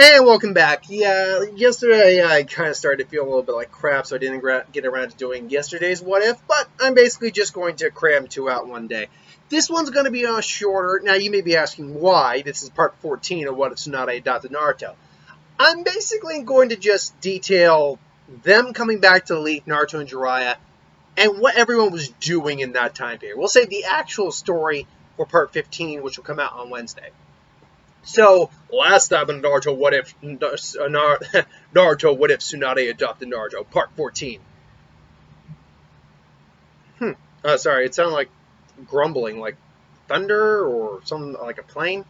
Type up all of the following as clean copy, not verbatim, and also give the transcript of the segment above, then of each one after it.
And welcome back. Yeah, yesterday I kind of started to feel a little bit like crap, so I didn't get around to doing yesterday's What If, but I'm basically just going to cram two out one day. This one's going to be shorter. Now, you may be asking why. This is part 14 of What If Tsunade adopted Naruto. I'm basically going to just detail them coming back to Elite, Naruto and Jiraiya, and what everyone was doing in that time period. We'll save the actual story for part 15, which will come out on Wednesday. So, last time on Naruto What If Naruto What If Tsunade adopted Naruto, part 14. Sorry, it sounded like grumbling, like thunder or something like a plane.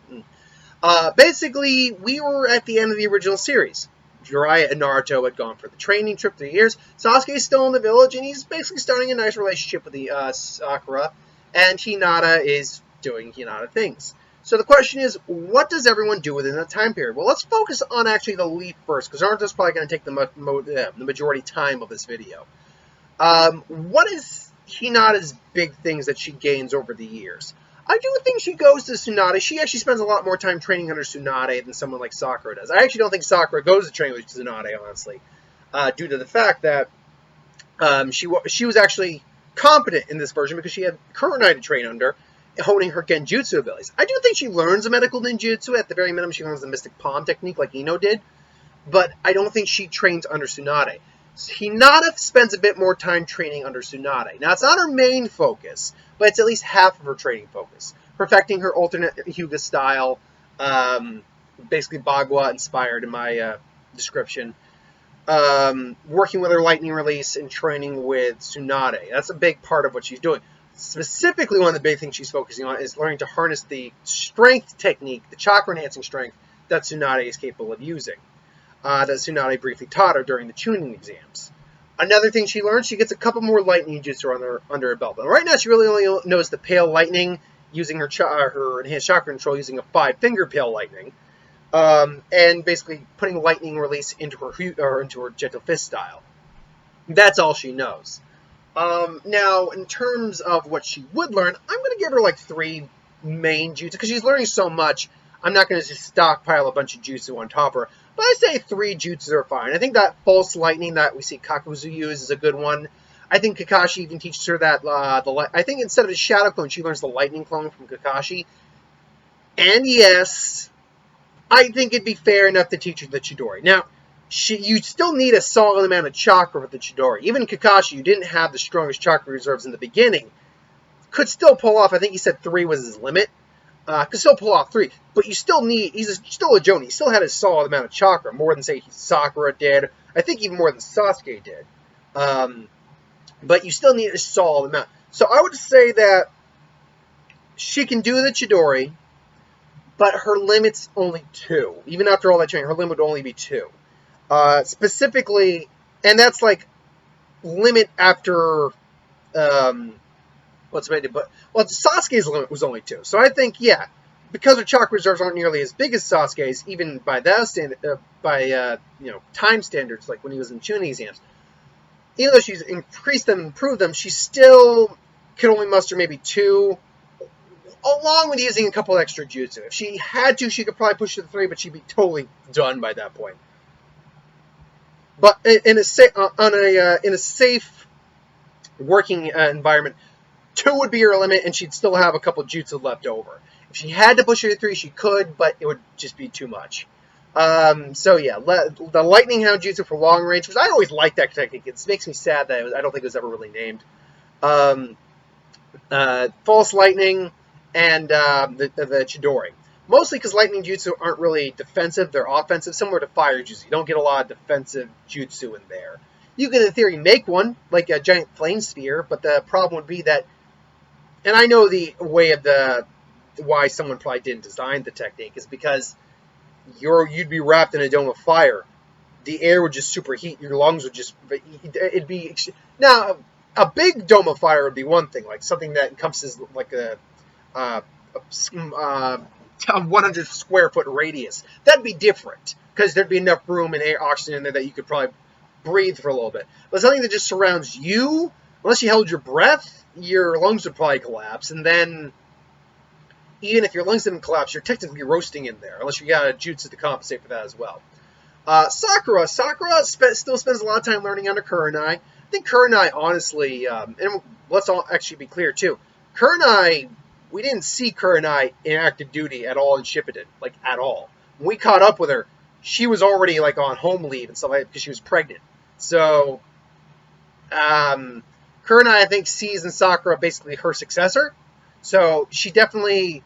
Basically, we were at the end of the original series. Jiraiya and Naruto had gone for the training trip 3 years. Sasuke's still in the village, and he's basically starting a nice relationship with the Sakura, and Hinata is doing Hinata things. So the question is, what does everyone do within that time period? Well, let's focus on actually the Elite first, because Naruto's probably going to take the majority time of this video. What is Hinata's big things that she gains over the years? I do think she goes to Tsunade. She actually spends a lot more time training under Tsunade than someone like Sakura does. I actually don't think Sakura goes to train with Tsunade, honestly, due to the fact that she was actually competent in this version because she had Tsunade to train under, honing her genjutsu abilities. I do think she learns a medical ninjutsu. At the very minimum, she learns the Mystic Palm technique like Ino did, but I don't think she trains under Tsunade. Hinata spends a bit more time training under Tsunade. Now, it's not her main focus, but it's at least half of her training focus. Perfecting her alternate Hyuga style, basically Bagua-inspired in my description. Working with her lightning release and training with Tsunade. That's a big part of what she's doing. Specifically, one of the big things she's focusing on is learning to harness the strength technique, the chakra-enhancing strength that Tsunade is capable of using. That Tsunade briefly taught her during the tuning exams. Another thing she learns, she gets a couple more lightning jutsu under her belt. But right now, she really only knows the Pale Lightning, using her enhanced chakra control using a 5-finger Pale Lightning, and basically putting lightning release into her Gentle Fist style. That's all she knows. Now, in terms of what she would learn, I'm going to give her like 3 main jutsu, because she's learning so much, I'm not going to just stockpile a bunch of jutsu on top of her. But I say 3 jutsus are fine. I think that false lightning that we see Kakuzu use is a good one. I think Kakashi even teaches her that, I think instead of a shadow clone, she learns the lightning clone from Kakashi. And yes, I think it'd be fair enough to teach her the Chidori. Now, you still need a solid amount of chakra with the Chidori. Even Kakashi, who didn't have the strongest chakra reserves in the beginning, could still pull off, I think he said 3 was his limit. Could still pull off 3, but you still need, still a Jonin, he still had a solid amount of chakra, more than, say, Sakura did, I think even more than Sasuke did. But you still need a solid amount. So I would say that she can do the Chidori, but her limit's only 2. Even after all that training, her limit would only be 2. Specifically, and that's like limit after, Sasuke's limit was only 2. So I think, yeah, because her chakra reserves aren't nearly as big as Sasuke's, even by that time standards, like when he was in tuning exams, even though she's increased them and improved them, she still can only muster maybe 2, along with using a couple extra jutsu. If she had to, she could probably push to 3, but she'd be totally done by that point. But in a safe working environment, 2 would be her limit, and she'd still have a couple jutsu left over. If she had to push her to 3, she could, but it would just be too much. So yeah, the Lightning Hound jutsu for long range, because I always liked that technique. It makes me sad that I don't think it was ever really named. False Lightning, and the Chidori. Mostly because Lightning Jutsu aren't really defensive, they're offensive, similar to Fire Jutsu. You don't get a lot of defensive Jutsu in there. You can, in theory, make one, like a giant flame sphere, but the problem would be that, and I know the way of why someone probably didn't design the technique, is because you'd be wrapped in a dome of fire. The air would just superheat, your lungs would just, it'd be, now, a big dome of fire would be one thing, like something that encompasses like a 100 square foot radius. That'd be different, because there'd be enough room and air, oxygen in there that you could probably breathe for a little bit. But something that just surrounds you, unless you held your breath, your lungs would probably collapse, and then even if your lungs didn't collapse, you're technically roasting in there, unless you got a jutsu to compensate for that as well. Sakura still spends a lot of time learning under Kurenai. I think Kurenai, honestly, and let's all actually be clear too, Kurenai, we didn't see Kurenai in active duty at all in Shippuden, like at all. When we caught up with her, she was already like on home leave and stuff like that because she was pregnant. So, Kurenai, I think, sees in Sakura basically her successor. So she definitely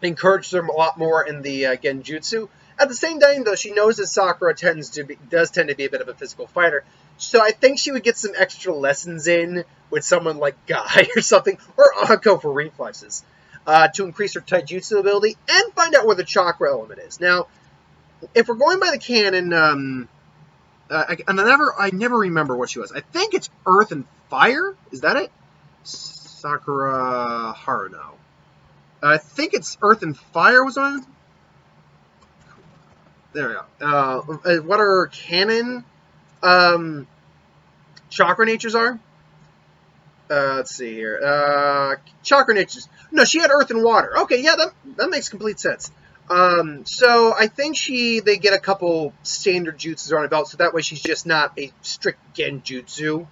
encouraged them a lot more in the Genjutsu. At the same time, though, she knows that Sakura does tend to be a bit of a physical fighter. So I think she would get some extra lessons in with someone like Guy or something, or Akko for reflexes, to increase her taijutsu ability and find out where the chakra element is. Now, if we're going by the canon, I never remember what she was. I think it's Earth and Fire. Is that it? Sakura Haruno. I think it's Earth and Fire was on. There we go. What her canon chakra natures are? Let's see here. Chakra natures. No, she had Earth and Water. Okay, yeah, that makes complete sense. So I think they get a couple standard jutsus on her belt, so that way she's just not a strict genjutsu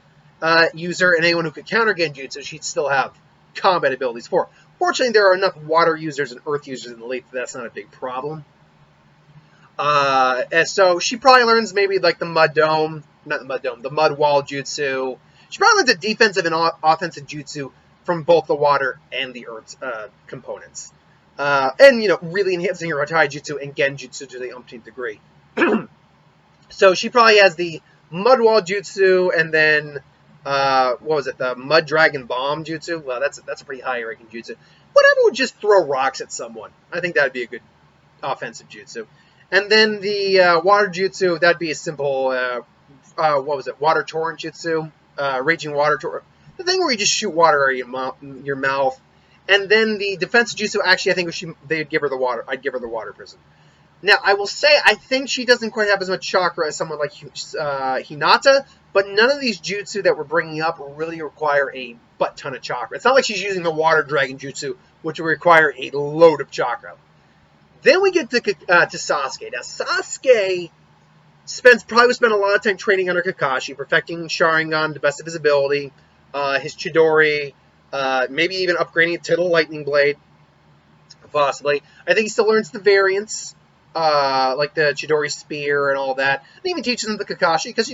user, and anyone who could counter genjutsu, she'd still have combat abilities for. Fortunately, there are enough water users and earth users in the league that that's not a big problem. And so she probably learns maybe like the mud wall jutsu. She probably learns a defensive and offensive jutsu from both the water and the earth components. And, really enhancing her taijutsu and genjutsu to the umpteenth degree. So she probably has the mud wall jutsu, and then, the mud dragon bomb jutsu? Well, that's a pretty high ranking jutsu. Whatever would just throw rocks at someone. I think that would be a good offensive jutsu. And then the water jutsu, that'd be a simple, water torrent jutsu, raging water torrent. The thing where you just shoot water out of your mouth. And then the defense jutsu, actually, I think they'd give her the water. I'd give her the water prison. Now, I will say, I think she doesn't quite have as much chakra as someone like Hinata, but none of these jutsu that we're bringing up really require a butt ton of chakra. It's not like she's using the water dragon jutsu, which will require a load of chakra. Then we get to Sasuke. Now, Sasuke probably spent a lot of time training under Kakashi, perfecting Sharingan to the best of his ability, his Chidori, maybe even upgrading it to the Lightning Blade, possibly. I think he still learns the variants, like the Chidori Spear and all that, and even teaches them the Kakashi, because,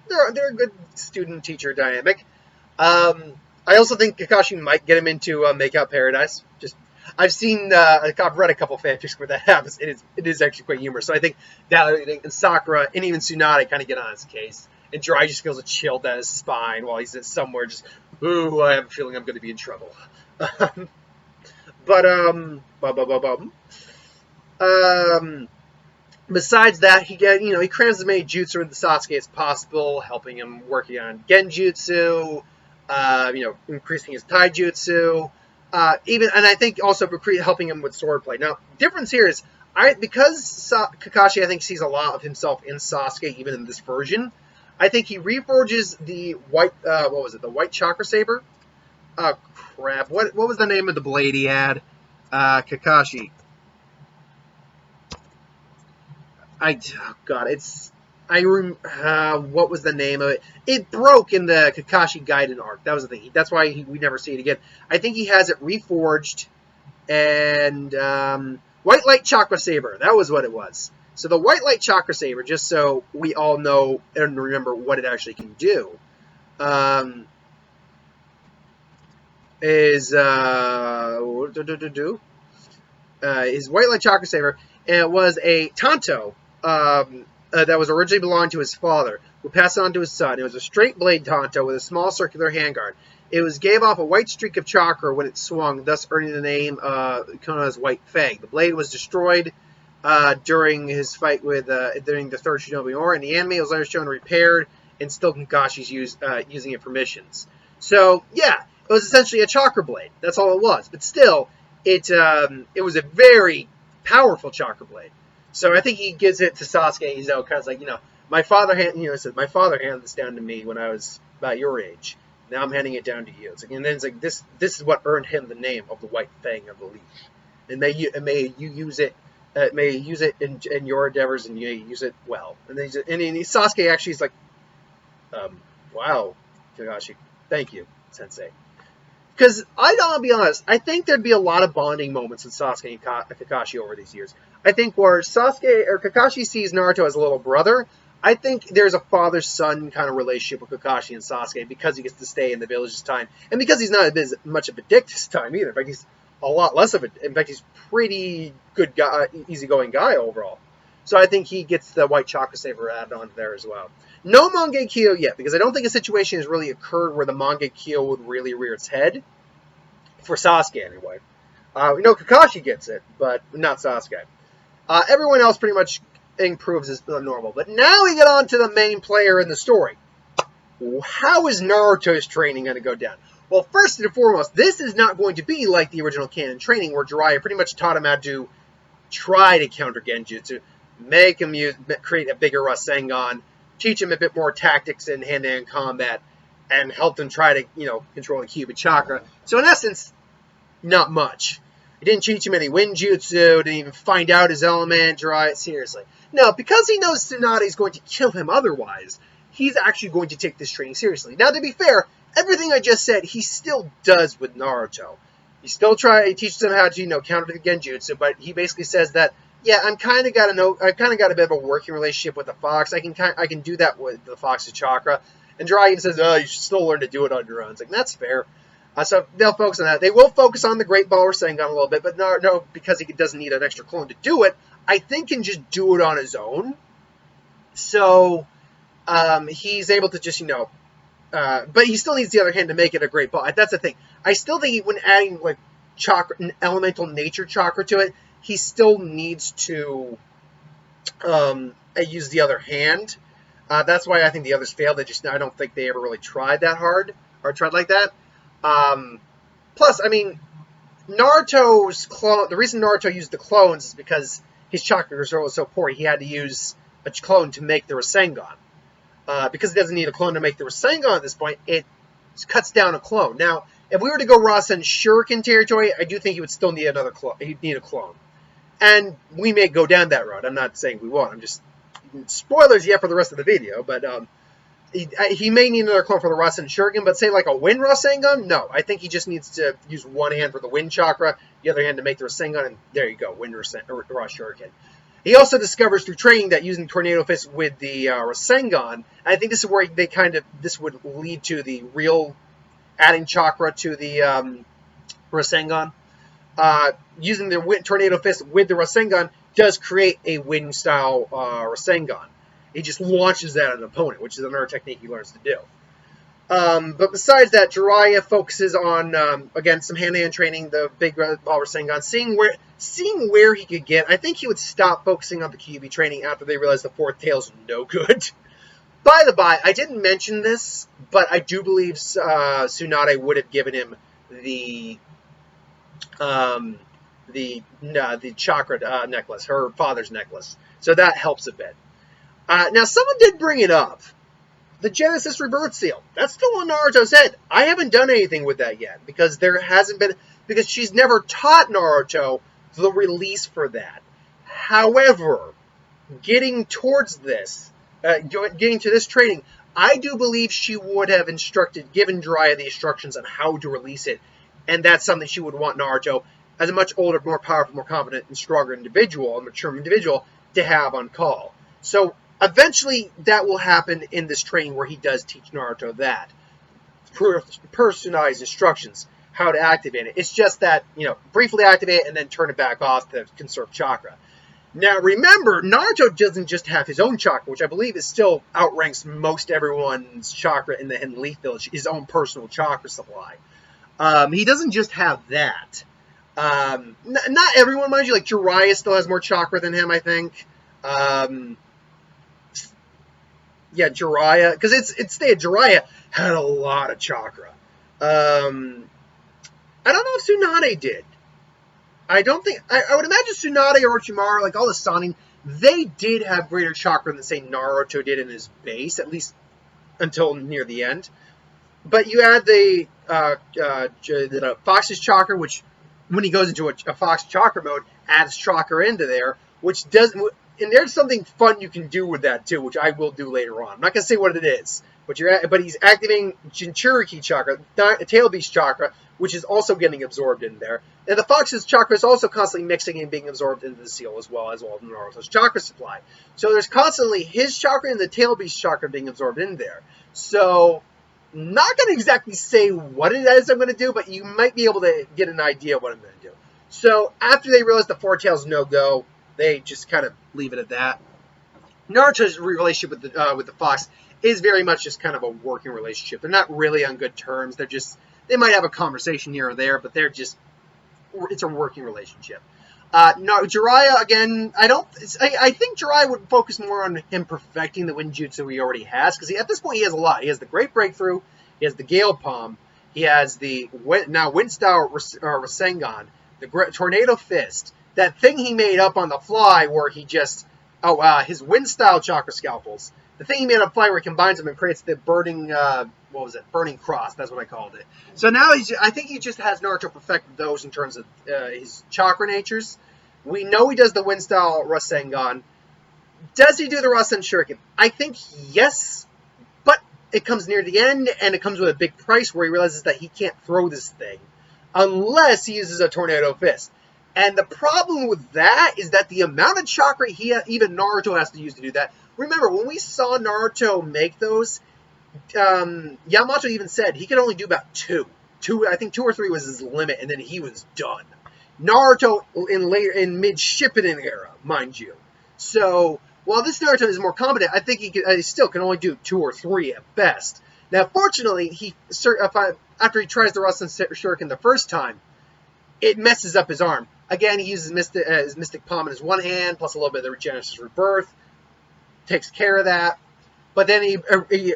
they're a good student-teacher dynamic. I also think Kakashi might get him into Makeout Paradise. I've read a couple fanfics where that happens. It is actually quite humorous. So I think that and Sakura and even Tsunade kind of get on his case. And Jiraiya just feels a chill down his spine while he's somewhere just, ooh, I have a feeling I'm going to be in trouble. Besides that, he crams as many jutsu into Sasuke as possible, helping him working on genjutsu, increasing his taijutsu, and I think also helping him with swordplay. Now, difference here is, because Kakashi, I think, sees a lot of himself in Sasuke, even in this version, I think he reforges the white, the white chakra saber? Oh, crap. What was the name of the blade he had? Kakashi. What was the name of it? It broke in the Kakashi Gaiden arc. That was the thing. That's why we never see it again. I think he has it reforged, and White Light Chakra Saber. That was what it was. So the White Light Chakra Saber, just so we all know and remember what it actually can do, is his White Light Chakra Saber, and it was a Tanto that was originally belonged to his father, who passed it on to his son. It was a straight blade Tanto with a small circular handguard. It gave off a white streak of chakra when it swung, thus earning the name known as White Fang. The blade was destroyed during his fight during the Third Shinobi War. In the anime, it was later shown repaired, and still Kakashi's using it for missions. So, yeah, it was essentially a chakra blade. That's all it was. But still, it was a very powerful chakra blade. So I think he gives it to Sasuke. He's kind of like, my father handed this down to me when I was about your age. Now I'm handing it down to you. It's like, and then it's like this is what earned him the name of the White Fang of the Leaf. And may you use it. May you use it in your endeavors, and you may use it well. And then Sasuke actually is like, wow, Kakashi, thank you, Sensei. Because I'll be honest, I think there'd be a lot of bonding moments with Sasuke and Kakashi over these years. I think where Sasuke or Kakashi sees Naruto as a little brother, I think there's a father-son kind of relationship with Kakashi and Sasuke because he gets to stay in the village this time, and because he's not as much of a dick this time either. In fact, he's a lot less of a. In fact, he's pretty good guy, easygoing guy overall. So I think he gets the white chakra saver added on there as well. No Mangekyo yet, because I don't think a situation has really occurred where the Mangekyo would really rear its head. For Sasuke, anyway. We know Kakashi gets it, but not Sasuke. Everyone else pretty much improves as normal. But now we get on to the main player in the story. How is Naruto's training going to go down? Well, first and foremost, this is not going to be like the original canon training where Jiraiya pretty much taught him how to try to counter Genjutsu, make him create a bigger Rasengan, teach him a bit more tactics in hand-to-hand combat, and helped him try to, control the Kiba chakra. So in essence, not much. It didn't teach him any Winjutsu, didn't even find out his element, Jiraiya, seriously. No, because he knows Tsunade is going to kill him otherwise, he's actually going to take this training seriously. Now, to be fair, everything I just said, he still does with Naruto. He still teaches him how to, counter the Genjutsu, but he basically says that, yeah, I've kind of got a bit of a working relationship with the fox. I can do that with the fox's chakra. And Jiraiya says, oh, you should still learn to do it on your own. It's like, that's fair. So they'll focus on that. They will focus on the Great Ball Rasengan a little bit, but no, because he doesn't need an extra clone to do it, I think can just do it on his own. So he's able to just, but he still needs the other hand to make it a Great Ball. That's the thing. I still think when adding like chakra, elemental nature chakra to it, he still needs to use the other hand. That's why I think the others failed. I don't think they ever really tried that hard or tried like that. Plus, I mean, Naruto's clone. The reason Naruto used the clones is because his chakra reserve was so poor. He had to use a clone to make the Rasengan. Because he doesn't need a clone to make the Rasengan at this point, it cuts down a clone. Now, if we were to go Rasen Shuriken territory, I do think he would still need another clone. He'd need a clone, and we may go down that road. I'm not saying we won't. I'm just spoilers yet for the rest of the video, but he may need another clone for the Rasen Shuriken, but say like a Wind Rasengan? No, I think he just needs to use one hand for the Wind Chakra, the other hand to make the Rasengan, and there you go, Wind Shuriken. He also discovers through training that using Tornado Fist with the Rasengan, I think this is where this would lead to the real adding chakra to the Rasengan. Using the Tornado Fist with the Rasengan does create a wind-style Rasengan. He just launches that at an opponent, which is another technique he learns to do. But besides that, Jiraiya focuses on, again, some hand-to-hand training, the big ball Rasengan, seeing where he could get. I think he would stop focusing on the Kyuubi training after they realized the fourth tail's no good. By the by, I didn't mention this, but I do believe Tsunade would have given him the chakra necklace, her father's necklace. So that helps a bit. Now, someone did bring it up. The Genesis Rebirth Seal. That's still on Naruto's head. I haven't done anything with that yet, because because she's never taught Naruto the release for that. However, getting towards this, getting to this training, I do believe she would have given Jiraiya the instructions on how to release it, and that's something she would want Naruto, as a much older, more powerful, more confident, and stronger individual, a mature individual, to have on call. So, eventually, that will happen in this training where he does teach Naruto that. Personalized instructions, how to activate it. It's just that, briefly activate it and then turn it back off to conserve chakra. Now, remember, Naruto doesn't just have his own chakra, which I believe is still outranks most everyone's chakra in the Hidden Leaf Village, his own personal chakra supply. He doesn't just have that. Not everyone, mind you, like Jiraiya still has more chakra than him, I think. Yeah, Jiraiya, because Jiraiya had a lot of chakra. I don't know if Tsunade did. I don't think, I would imagine Tsunade or Orochimaru, like all the Sannin, they did have greater chakra than, say, Naruto did in his base, at least until near the end. but you add the Fox's chakra, which when he goes into a Fox chakra mode, adds chakra into there, which does. And there's something fun you can do with that too, which I will do later on. I'm not gonna say what it is, but he's activating Jinchuriki chakra, Tail Beast chakra, which is also getting absorbed in there. And the Fox's chakra is also constantly mixing and being absorbed into the seal as well as Naruto's chakra supply. So there's constantly his chakra and the Tail Beast chakra being absorbed in there. So not going to exactly say what it is I'm going to do, but you might be able to get an idea of what I'm going to do. So after they realize the Four Tails no-go, they just kind of leave it at that. Naruto's relationship with the Fox is very much just kind of a working relationship. They're not really on good terms. They might have a conversation here or there, but it's a working relationship. No, Jiraiya, again, I think Jiraiya would focus more on him perfecting the Winjutsu he already has, because at this point he has a lot. He has the Great Breakthrough, he has the Gale Palm, he has the now Wind-style Rasengan, the Tornado Fist, that thing he made up on the fly where he just, his Wind-style Chakra Scalpels, the thing he made up on the fly where he combines them and creates the Burning, Burning Cross, that's what I called it. So now I think he just has Naruto perfect those in terms of his chakra natures. We know he does the Wind-style Rasengan. Does he do the Rasen Shuriken? I think yes, but it comes near the end, and it comes with a big price where he realizes that he can't throw this thing unless he uses a Tornado Fist. And the problem with that is that the amount of chakra even Naruto has to use to do that. Remember, when we saw Naruto make those, Yamato even said he could only do about two. I think 2 or 3 was his limit, and then he was done. Naruto in mid-Shippuden era, mind you. So while this Naruto is more competent, I think he still can only do 2 or 3 at best. Now, fortunately, after he tries the Rasen Shuriken the first time, it messes up his arm. Again, he uses his Mystic Palm in his one hand, plus a little bit of the Regenesis Rebirth. Takes care of that. But then he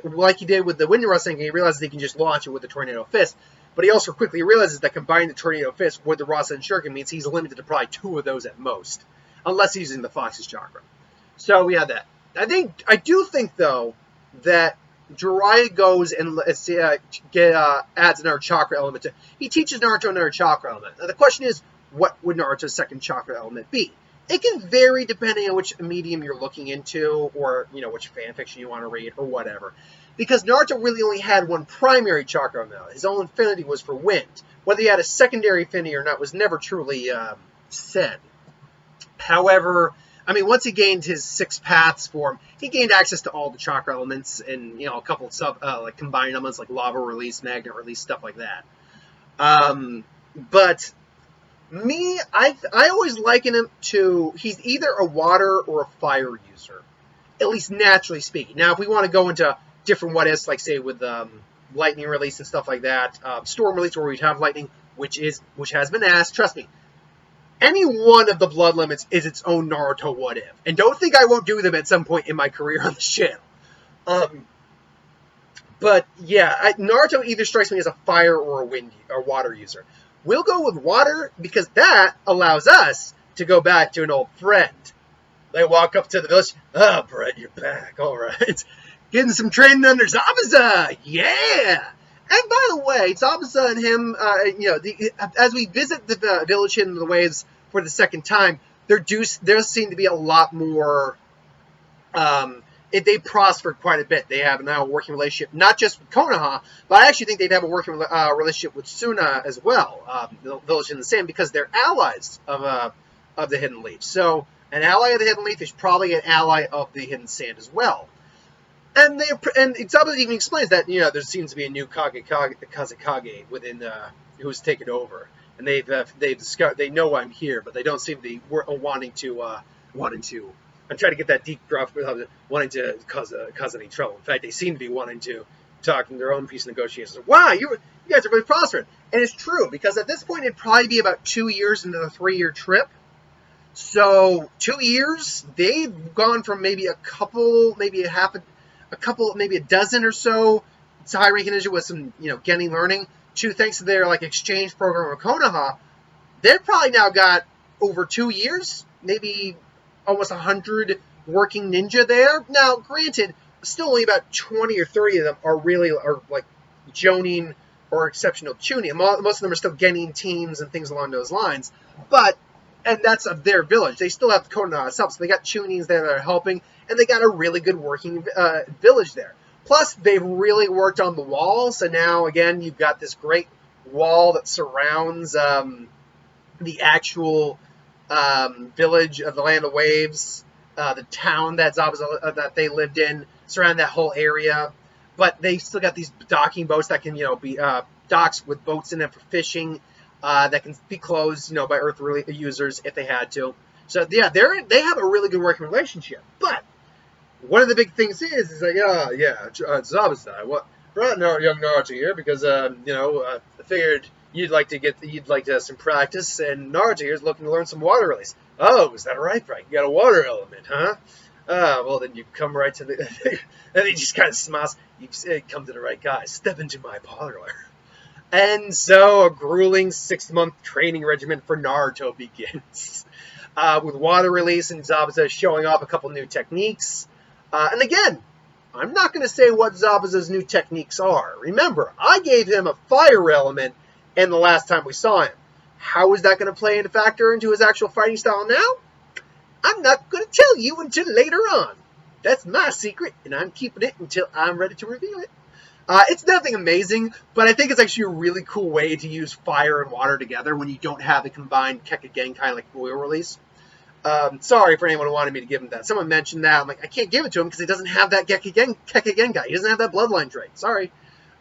like he did with the Wind Rasengan, he realizes he can just launch it with the Tornado Fist. But he also quickly realizes that combining the Tornado Fist with the Rasen Shuriken means he's limited to probably 2 of those at most. Unless he's using the Fox's Chakra. So we have that. I do think, though, that Jiraiya goes and adds another chakra element to. He teaches Naruto another chakra element. Now the question is, what would Naruto's second chakra element be? It can vary depending on which medium you're looking into, or which fan fiction you want to read, or whatever. Because Naruto really only had one primary chakra element. His own affinity was for wind. Whether he had a secondary affinity or not was never truly said. However, once he gained his 6 paths form, he gained access to all the chakra elements and a couple of combined elements like lava release, magnet release, stuff like that. But me, I always liken him to, he's either a water or a fire user, at least naturally speaking. Now, if we want to go into different what ifs, like say with lightning release and stuff like that, storm release where we'd have lightning, which has been asked, trust me. Any one of the blood limits is its own Naruto what if. And don't think I won't do them at some point in my career on this channel. But yeah, Naruto either strikes me as a fire or a wind or water user. We'll go with water because that allows us to go back to an old friend. They walk up to the village. Oh, Brett, you're back. All right. Getting some training under Zabuza. Yeah. And by the way, Zabuza and him, as we visit the village in the waves for the second time, there seem to be a lot more. They prospered quite a bit. They have now a working relationship, not just with Konoha, but I actually think they'd have a working relationship with Suna as well, the village in the sand, because they're allies of the Hidden Leaf. So an ally of the Hidden Leaf is probably an ally of the Hidden Sand as well. And Zabuza even explains that there seems to be a new Kazekage within who's taken over, and they've discovered, they know I'm here, but they don't seem to be wanting to. I'm trying to get that deep gruff, wanting to cause any trouble. In fact, they seem to be wanting to talk in their own peace negotiations. Wow, you guys are really prospering, and it's true because at this point it'd probably be about 2 years into the 3-year trip. So 2 years, they've gone from maybe a couple, maybe a dozen or so high-ranking ninja with some, getting learning, to thanks to their exchange program with Konoha, they've probably now got over 2 years, maybe almost 100 working ninja there. Now, granted, still only about 20 or 30 of them are Jonin or exceptional Chunin. Most of them are still Genin teams and things along those lines. But, and that's of their village. They still have the Konoha itself. So they got Chunins there that are helping, and they got a really good working village there. Plus, they've really worked on the wall. So now, again, you've got this great wall that surrounds the actual village of the Land of Waves, the town that Zabuza, that they lived in, surround that whole area. But they still got these docking boats that can, be docks with boats in them for fishing, that can be closed, by Earth users if they had to. So yeah, they have a really good working relationship. But one of the big things is like, Zabuza, what brought young Naruto here because I figured you'd like to have some practice, and Naruto here is looking to learn some water release. Oh, is that right? Right, you got a water element, huh? Well, then you come right to the... and he just kind of smiles. You've come to the right guy. Step into my parlor. And so a grueling 6-month training regimen for Naruto begins. With water release and Zabuza showing off a couple new techniques. And again, I'm not going to say what Zabuza's new techniques are. Remember, I gave him a fire element in the last time we saw him. How is that going to play into factor into his actual fighting style now? I'm not going to tell you until later on. That's my secret, and I'm keeping it until I'm ready to reveal it. It's nothing amazing, but I think it's actually a really cool way to use fire and water together when you don't have a combined Kekkei kind of like oil release. Sorry for anyone who wanted me to give him that. Someone mentioned that. I'm like, I can't give it to him because he doesn't have that Kekkei guy. He doesn't have that bloodline trait. Sorry.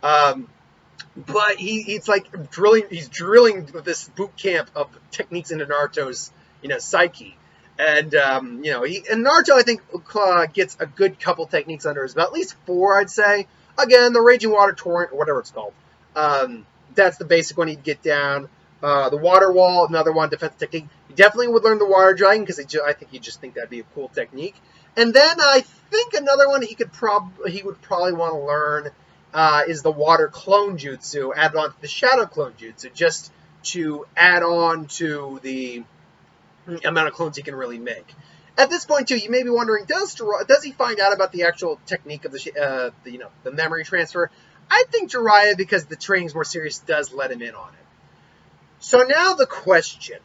But he's like drilling. He's drilling this boot camp of techniques into Naruto's, psyche. And, Naruto, I think, gets a good couple techniques under his belt. At least 4, I'd say. Again, the Raging Water Torrent, or whatever it's called. That's the basic one he'd get down. The Water Wall, another one, defensive technique. He definitely would learn the Water Dragon, because I think he'd just think that'd be a cool technique. And then I think another one he would probably want to learn is the Water Clone Jutsu, added on to the Shadow Clone Jutsu, just to add on to the amount of clones he can really make. At this point, too, you may be wondering, does he find out about the actual technique of the memory transfer? I think Jiraiya, because the training's more serious, does let him in on it. So now the question: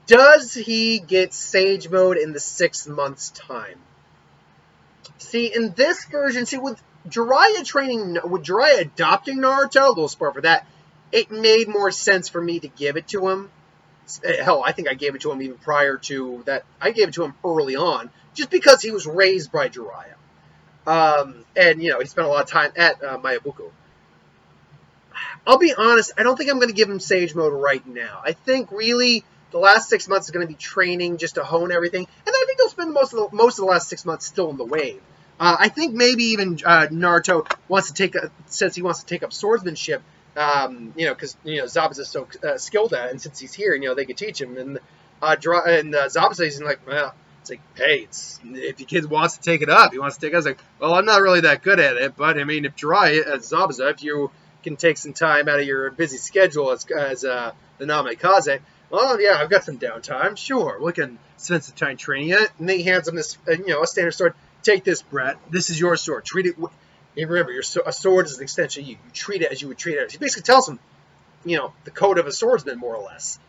does he get Sage Mode in the 6 months' time? See, in this version, with Jiraiya adopting Naruto, a little spoiler for that, it made more sense for me to give it to him. Hell, I think I gave it to him even prior to that. I gave it to him early on, just because he was raised by Jiraiya. And, he spent a lot of time at Mayabuku. I'll be honest, I don't think I'm going to give him Sage Mode right now. I think, really, the last 6 months is going to be training just to hone everything. And I think he'll spend most of the last 6 months still in the wave. I think maybe even Naruto says he wants to take up swordsmanship, because Zabuza is so skilled at it, and since he's here, they could teach him. And Zabuza is like, well, it's like, hey, if the kid wants to take it up, he wants to take it up. It's like, well, I'm not really that good at it, but I mean, if Zabuza, if you can take some time out of your busy schedule as the Namikaze, well, yeah, I've got some downtime. Sure, we can spend some time training it. And then he hands him this, a standard sword. Take this, Brett. This is your sword. Treat it. And remember, a sword is an extension of you. You treat it as you would treat it. He basically tells him, the code of a swordsman, more or less.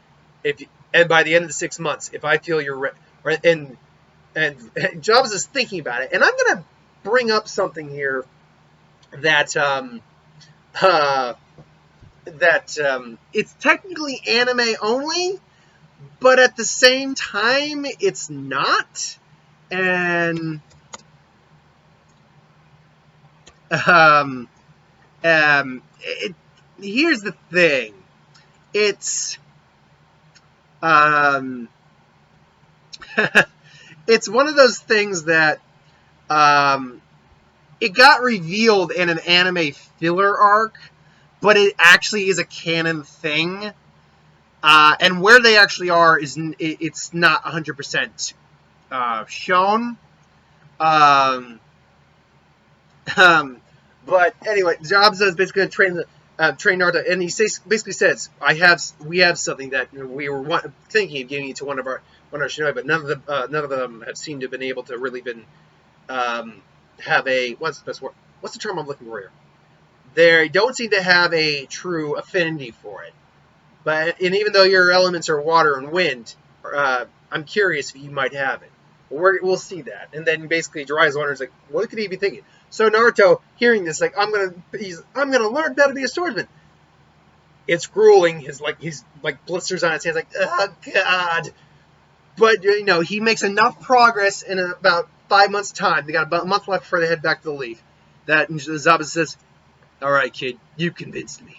And by the end of the 6 months, if I feel you're ready, and Jobs is thinking about it, and I'm gonna bring up something here that it's technically anime only, but at the same time, it's not. And here's the thing. It's it's one of those things that it got revealed in an anime filler arc, but it actually is a canon thing. And where they actually are it's not 100% shown. But anyway, Zabuza is basically going to train Naruto, and he basically says, we have something that we were thinking of giving it to one of our shinobi, but none of them have seemed to have been able to really have a, what's the best word? What's the term I'm looking for here? They don't seem to have a true affinity for it. And even though your elements are water and wind, I'm curious if you might have it. We'll see that. And then basically Jiraiya's wondering, like, what could he be thinking? So Naruto, hearing this, like, I'm gonna learn how to be a swordsman. It's grueling. He's like blisters on his hands, like, oh god. But he makes enough progress in about 5 months' time. They got about a month left before they head back to the Leaf. That Zabuza says, "All right, kid, you convinced me."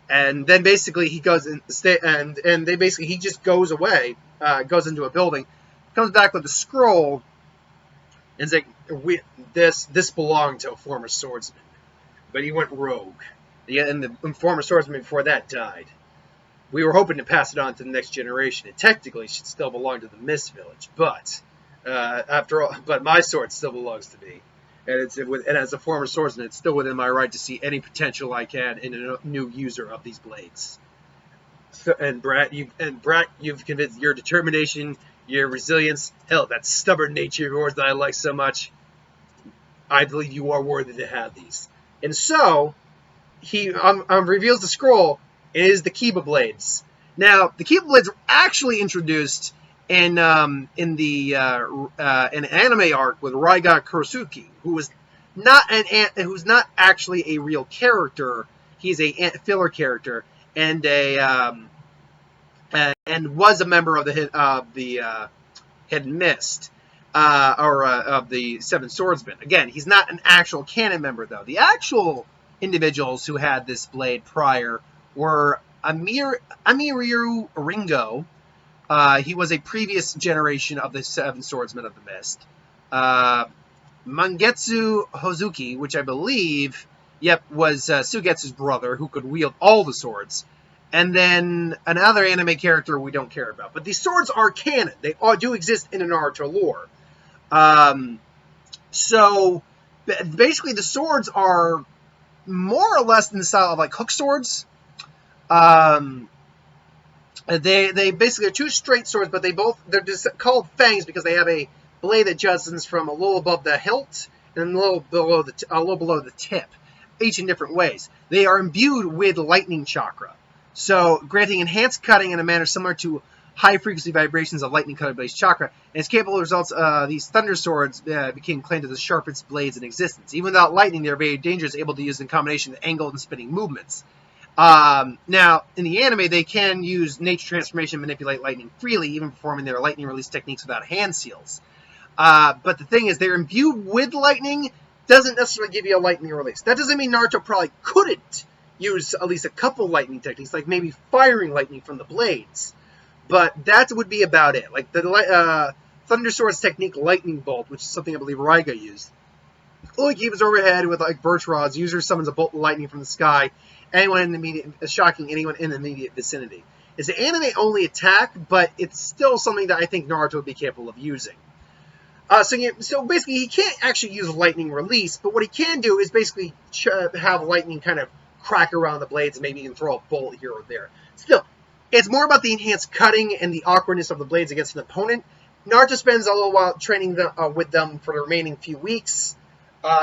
And then basically he goes and they basically he just goes away, goes into a building, comes back with a scroll, and is like, this belonged to a former swordsman, but he went rogue. And the former swordsman before that died. We were hoping to pass it on to the next generation. It technically should still belong to the Mist Village, but after all, but my sword still belongs to me. And as a former swordsman, it's still within my right to see any potential I can in a new user of these blades. So, and Brat, you've convinced your determination, your resilience, hell, that stubborn nature of yours that I like so much. I believe you are worthy to have these. And so he reveals the scroll. It is the Kiba blades. Now, the Kiba blades were actually introduced in an anime arc with Raiga Kurosuke, who's not actually a real character. He's a filler character and and was a member of the Hidden Mist of the Seven Swordsmen. Again, he's not an actual canon member though. The actual individuals who had this blade prior were Amiriru Ringo. He was a previous generation of the Seven Swordsmen of the Mist. Mangetsu Hozuki, which I believe, was Sugetsu's brother, who could wield all the swords. And then another anime character we don't care about. But these swords are canon. They all do exist in the Naruto lore. So, basically the swords are more or less in the style of like hook swords. They basically are two straight swords, but they're just called fangs because they have a blade that juts from a little above the hilt and a little below the tip, each in different ways. They are imbued with lightning chakra, so granting enhanced cutting in a manner similar to high frequency vibrations of lightning colored based chakra. And its capable results, these thunder swords became claimed as the sharpest blades in existence. Even without lightning, they are very dangerous, able to use in combination with angled and spinning movements. Now, in the anime, they can use nature transformation and manipulate lightning freely, even performing their lightning release techniques without hand seals. But the thing is, they're imbued with lightning, doesn't necessarily give you a lightning release. That doesn't mean Naruto probably couldn't use at least a couple lightning techniques, like maybe firing lightning from the blades. But that would be about it. Like the Thunder Sword's technique, Lightning Bolt, which is something I believe Raiga used. Only keeps overhead with like birch rods. User summons a bolt of lightning from the sky. Anyone in the immediate vicinity. It's an anime-only attack, but it's still something that I think Naruto would be capable of using. So basically, he can't actually use lightning release, but what he can do is basically have lightning kind of crack around the blades, and maybe even throw a bolt here or there. Still, it's more about the enhanced cutting and the awkwardness of the blades against an opponent. Naruto spends a little while training with them for the remaining few weeks.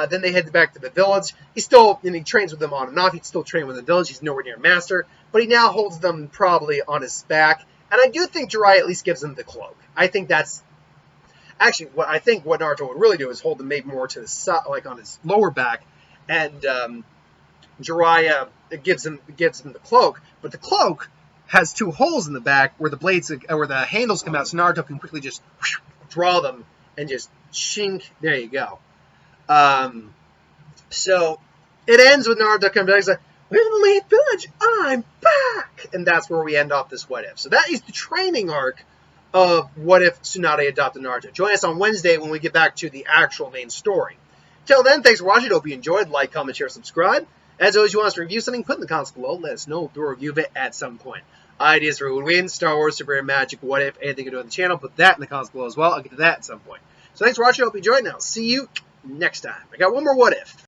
Then they head back to the village. He trains with them on and off. He's still training with the village. He's nowhere near master, but he now holds them probably on his back. And I do think Jiraiya at least gives them the cloak. I think that's actually what Naruto would really do is hold them maybe more to the side, like on his lower back, and Jiraiya gives him the cloak. But the cloak has two holes in the back where the handles come out, so Naruto can quickly just draw them and just shink. There you go. So it ends with Naruto coming back. He's like, "We're in the Leaf Village. I'm back," and that's where we end off this What If. So that is the training arc of What If Tsunade adopted Naruto. Join us on Wednesday when we get back to the actual main story. Till then, thanks for watching. Hope you enjoyed. Like, comment, share, subscribe. As always, you want us to review something, put in the comments below. Let us know if we'll review it at some point. Ideas for who would win, Star Wars, Super Magic, What If, anything you do on the channel, put that in the comments below as well. I'll get to that at some point. So thanks for watching. Hope you enjoyed. Now, see you next time. I got one more What If.